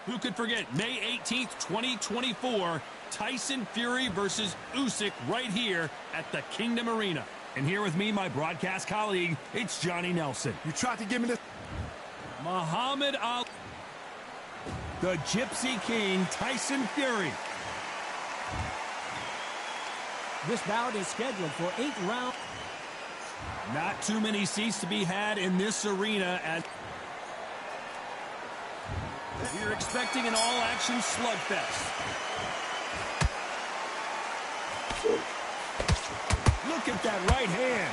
Who could forget May 18th, 2024, Tyson Fury versus Usyk right here at the Kingdom Arena. And here with me, my broadcast colleague, it's Johnny Nelson. You tried to give me this. Muhammad Ali. The Gypsy King, Tyson Fury. This bout is scheduled for 8 rounds. Not too many seats to be had in this arena as we're expecting an all-action slugfest. Look at that right hand.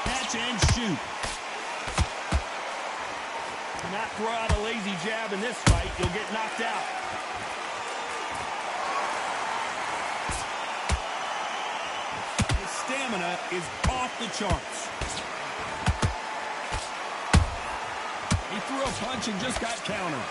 Catch and shoot. Do not throw out a lazy jab in this fight. You'll get knocked out. Stamina is off the charts. He threw a punch and just got countered.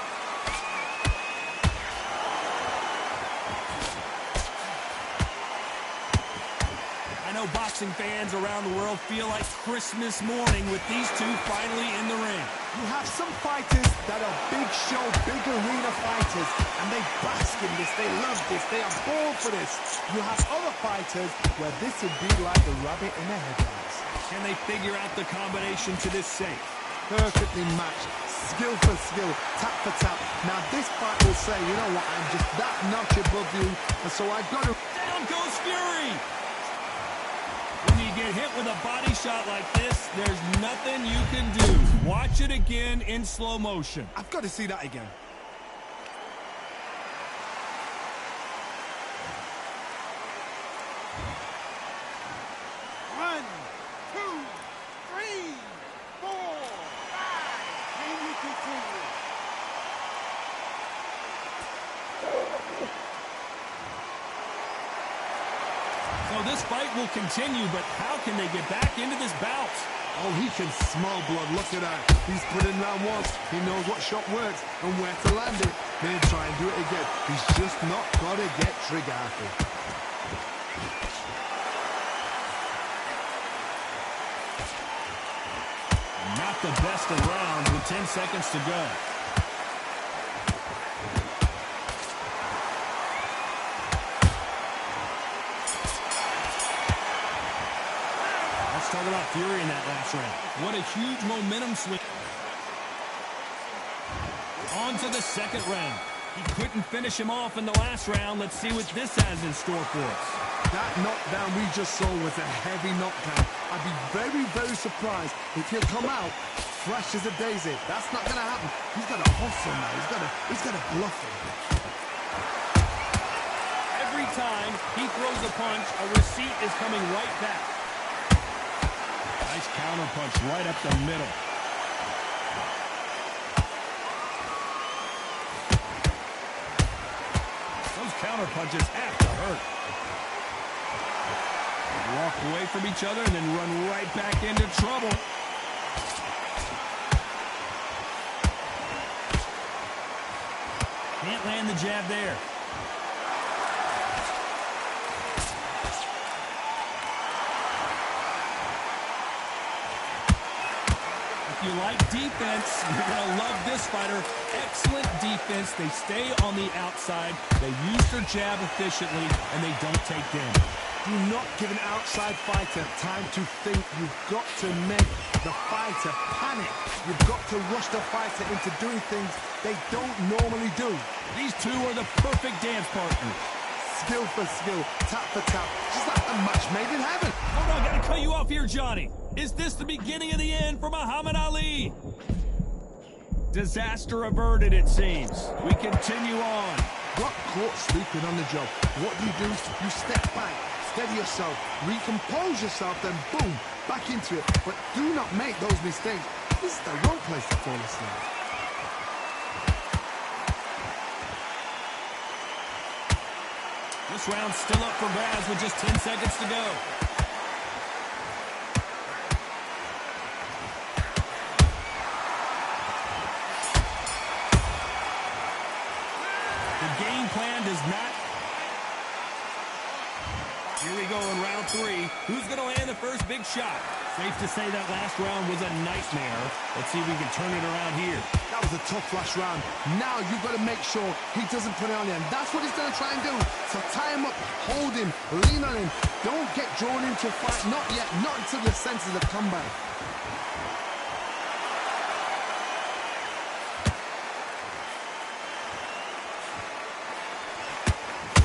I know boxing fans around the world feel like Christmas morning with these two finally in the ring. You have some fighters that are big show, big arena fighters, and they bask in this, they love this, they are born for this. You have other fighters where this would be like the rabbit in the headlights. Can they figure out the combination to this safe? Perfectly matched, skill for skill, tap for tap. Now this fight will say, you know what, I'm just that notch above you, and so I've got to... Down goes Fury! When you get hit with a body shot like this, there's nothing you can do. Watch it again in slow motion. I've got to see that again. One, two, three, four, five. Can you continue? So this fight will continue, but how can they get back into this bout? Oh, he can smell blood. Look at that. He's put in round once. He knows what shot works and where to land it. Then try and do it again. He's just not got to get trigger happy. Not the best of rounds with 10 seconds to go. Let's talk about Fury in that last round. What a huge momentum swing. On to the second round. He couldn't finish him off in the last round. Let's see what this has in store for us. That knockdown we just saw was a heavy knockdown. I'd be very, very surprised if he'll come out fresh as a daisy. That's not going to happen. He's got to hustle now. He's got to bluff him. Every time he throws a punch, a receipt is coming right back. Nice counter punch right up the middle. Those counter punches have to hurt. Walk away from each other and then run right back into trouble. Can't land the jab there. If you like defense, you're going to love this fighter. Excellent defense. They stay on the outside. They use their jab efficiently, and they don't take damage. Do not give an outside fighter time to think. You've got to make the fighter panic. You've got to rush the fighter into doing things they don't normally do. These two are the perfect dance partners. Skill for skill, tap for tap, just like a match made in heaven. Hold on, gotta cut you off here, Johnny. Is this the beginning of the end for Muhammad Ali? Disaster averted, it seems. We continue on. Got caught sleeping on the job. What do? You step back, steady yourself, recompose yourself, then boom, back into it. But do not make those mistakes. This is the wrong place to fall asleep. This round's still up for grabs with just 10 seconds to go. The game plan does not. Here we go in round 3. Who's going to land the first big shot? Safe to say that last round was a nightmare. Let's see if we can turn it around here. That was a tough last round. Now you've got to make sure he doesn't put it on you. And that's what he's going to try and do. So tie him up, hold him, lean on him. Don't get drawn into a fight. Not yet. Not until your senses have come back.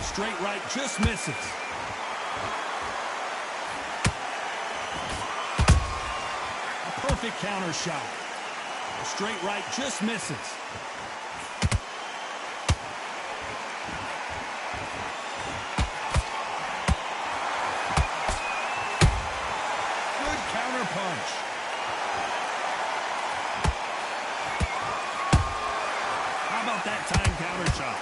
Straight right just misses. Perfect counter shot. A straight right just misses. Good counter punch. How about that time counter shot?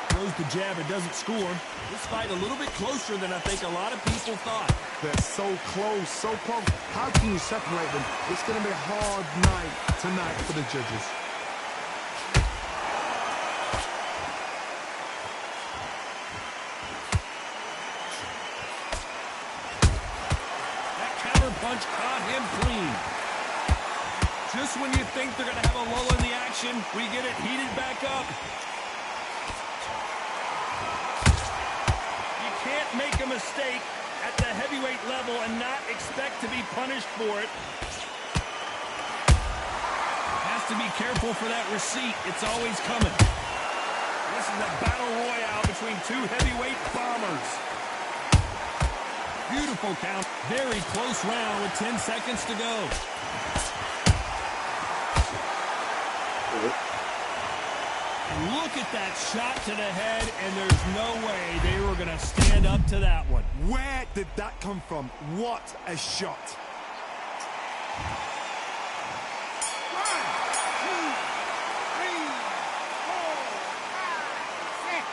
Throws the jab, it doesn't score. This fight a little bit closer than I think a lot of people thought. They're so close, so close. How can you separate them? It's going to be a hard night tonight for the judges. That counter punch caught him clean. Just when you think they're going to have a lull in the action, we get it heated back up. You can't make a mistake at the heavyweight level and not expect to be punished for it. Has to be careful for that receipt. It's always coming. This is a battle royale between two heavyweight bombers. Beautiful count. Very close round with 10 seconds to go. And look at that shot to the head, and there's no way they were going to stand up to that one. Where did that come from? What a shot. 1, 2, 3, 4, 5, 6.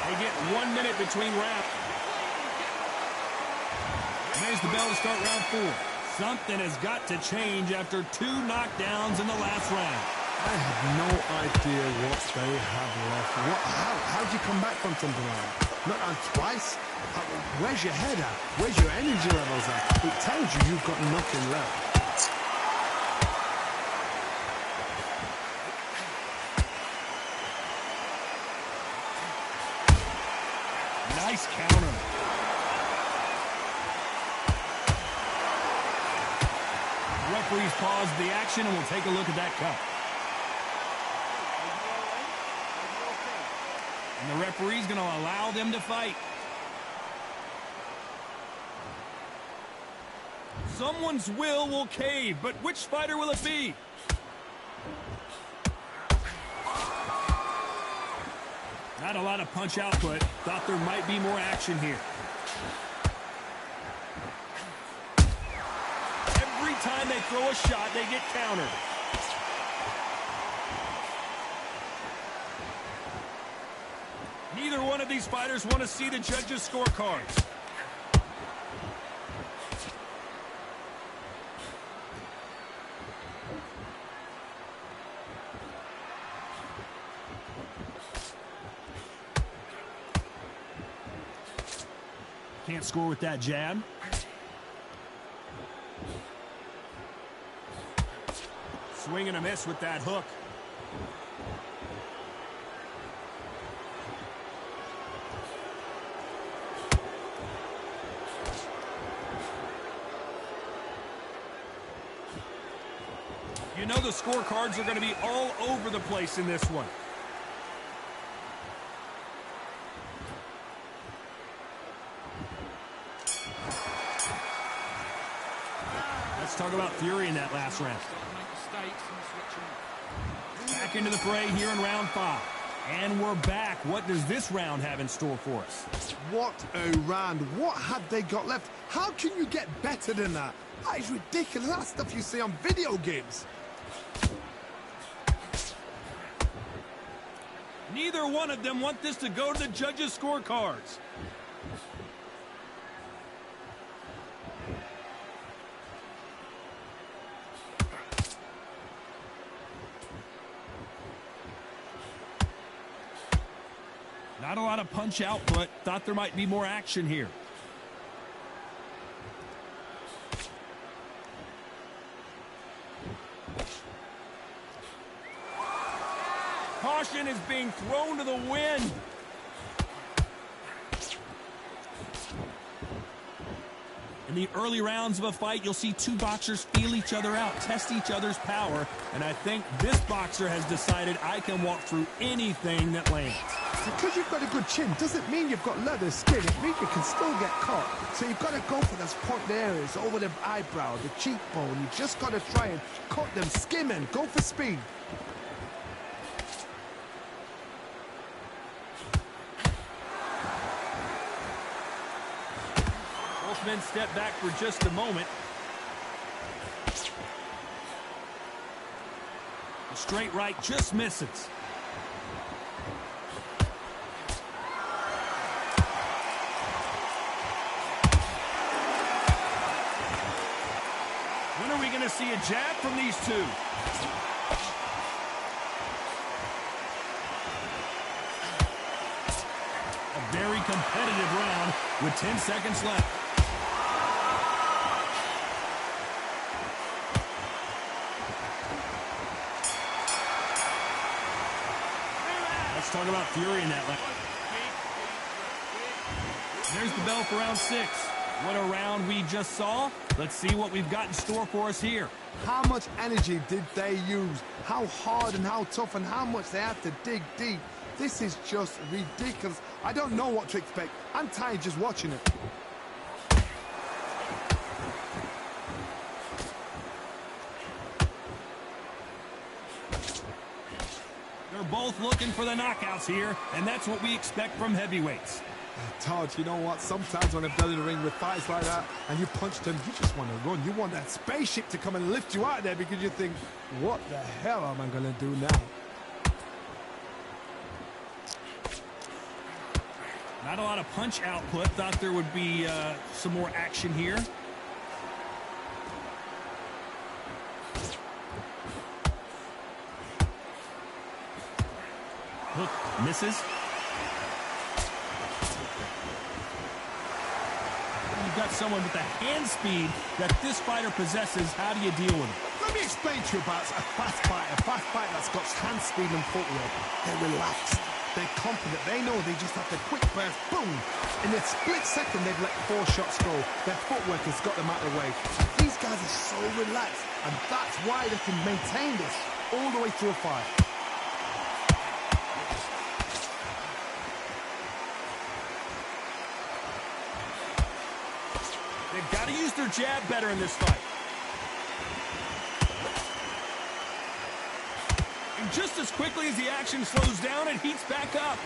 They get 1 minute between rounds. There's the bell to start round 4. Something has got to change after 2 knockdowns in the last round. I have no idea what they have left. How do you come back from something like that? Not on twice? Where's your head at? Where's your energy levels at? It tells you you've got nothing left. Nice counter. Referees pause the action, and we'll take a look at that cut. And the referee's going to allow them to fight. Someone's will cave, but which fighter will it be? Not a lot of punch output. Thought there might be more action here. Every time they throw a shot, they get countered. Neither one of these fighters want to see the judges' scorecards. Can't score with that jab. Swing and a miss with that hook. You know the scorecards are going to be all over the place in this one. Let's talk about Fury in that last round. Back into the fray here in round 5. And we're back. What does this round have in store for us? What a round. What had they got left? How can you get better than that? That is ridiculous. That's stuff you see on video games. Neither one of them want this to go to the judges' scorecards. Not a lot of punch output. Thought there might be more action here. Caution is being thrown to the wind. In the early rounds of a fight, you'll see two boxers feel each other out, test each other's power, and I think this boxer has decided I can walk through anything that lands. Because you've got a good chin doesn't mean you've got leather skin. It means you can still get caught. So you've got to go for those point areas, over the eyebrow, the cheekbone. You just got to try and cut them, skim and go for speed. Both men step back for just a moment. The straight right just misses. When are we going to see a jab from these two? A very competitive round with 10 seconds left. Let's talk about fury in that round. There's the bell for round 6. What a round we just saw. Let's see what we've got in store for us here. How much energy did they use? How hard and how tough and how much they had to dig deep. This is just ridiculous. I don't know what to expect. I'm tired just watching it. They're both looking for the knockouts here, and that's what we expect from heavyweights. Todd, you know what? Sometimes when I've done in the ring with fights like that and you punch them, you just want to run. You want that spaceship to come and lift you out of there because you think, what the hell am I going to do now? Not a lot of punch output. Thought there would be some more action here. Hook misses. You've got someone with the hand speed that this fighter possesses. How do you deal with it? Let me explain to you about a fast fighter that's got hand speed and footwork. They're relaxed. They're confident. They know they just have to quick burst, boom. In a split second, they've let 4 shots go. Their footwork has got them out of the way. These guys are so relaxed, and that's why they can maintain this all the way through a fight. They've got to use their jab better in this fight. And just as quickly as the action slows down, it heats back up.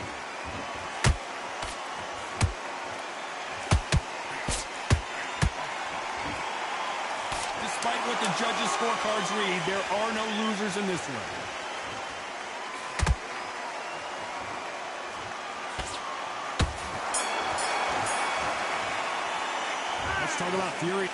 Despite what the judges' scorecards read, there are no losers in this one. Let's talk about fury.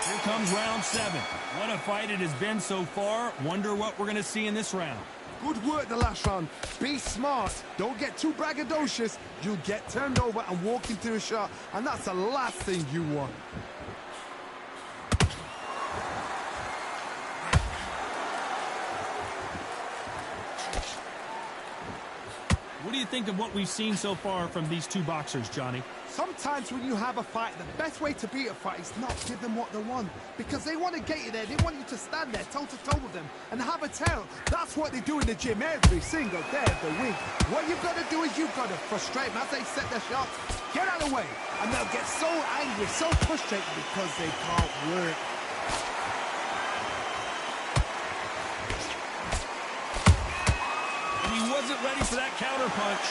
Here comes round 7. What a fight it has been so far. Wonder what we're going to see in this round. Good work the last round. Be smart. Don't get too braggadocious. You'll get turned over and walk into a shot, and that's the last thing you want. What do you think of what we've seen so far from these two boxers, Johnny? Sometimes when you have a fight, the best way to beat a fight is not give them what they want. Because they want to get you there. They want you to stand there toe-to-toe with them and have a tell. That's what they do in the gym every single day of the week. What you've got to do is you've got to frustrate them as they set their shots. Get out of the way. And they'll get so angry, so frustrated because they can't work. wasn't ready for that counter punch.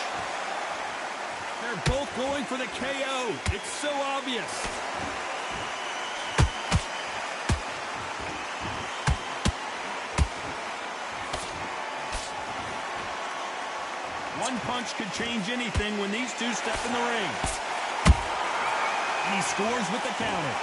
They're both going for the KO. It's so obvious. One punch could change anything when these two step in the ring. And he scores with the counter.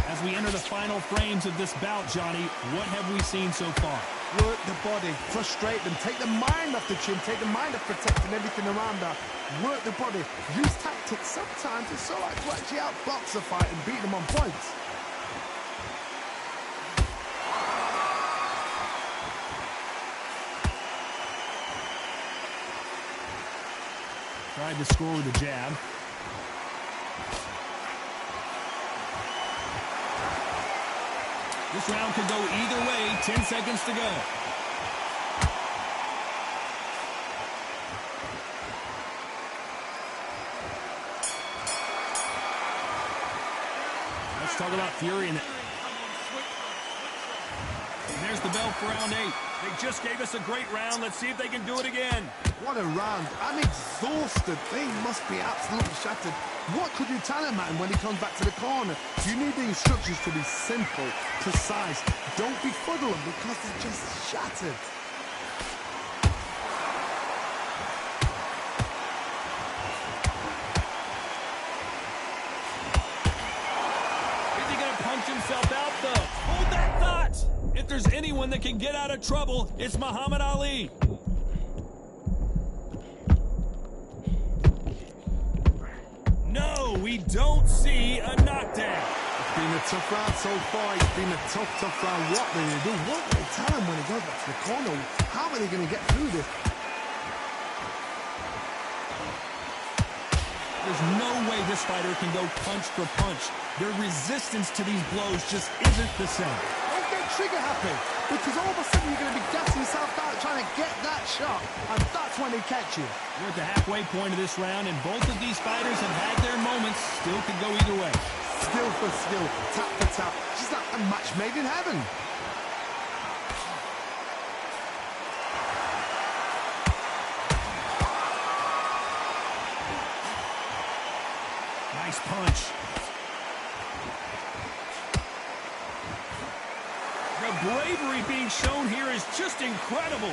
As we enter the final frames of this bout, Johnny, what have we seen so far? Work the body, frustrate them, take the mind off the chin, take the mind off protecting everything around that. Work the body, use tactics. Sometimes it's so hard to actually outbox a fight and beat them on points. Tried to score with a jab. This round could go either way. 10 seconds to go. Let's talk about Fury. And there's the bell for round 8. They just gave us a great round. Let's see if they can do it again. What a round. I'm exhausted. They must be absolutely shattered. What could you tell a man when he comes back to the corner? You need the instructions to be simple, precise. Don't befuddle them because they're just shattered. Is he going to punch himself out, though? Hold that thought. If there's anyone that can get out of trouble, it's Muhammad Ali. No, we don't see a knockdown. It's been a tough round so far. It's been a tough round. What do they do? What do they tell him when he goes back to the corner? How are they going to get through this? There's no way this fighter can go punch for punch. Their resistance to these blows just isn't the same. Don't get trigger happy, because all of a sudden you're going to be gassing yourself out trying to get that shot, and that's when they catch you. We're at the halfway point of this round, and both of these fighters have had their moments. Still could go either way. Skill for skill, tap for tap. Just like a match made in heaven. Nice punch. The bravery being shown here is just incredible.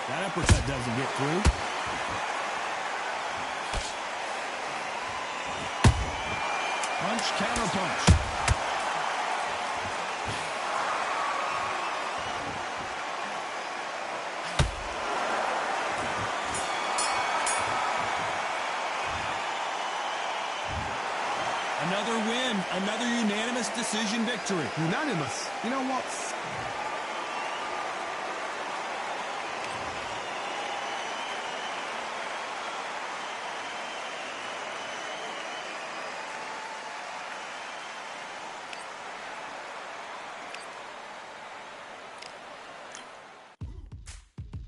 That uppercut doesn't get through. Punch, counter punch. Another win, another unanimous decision victory. Unanimous. You know what?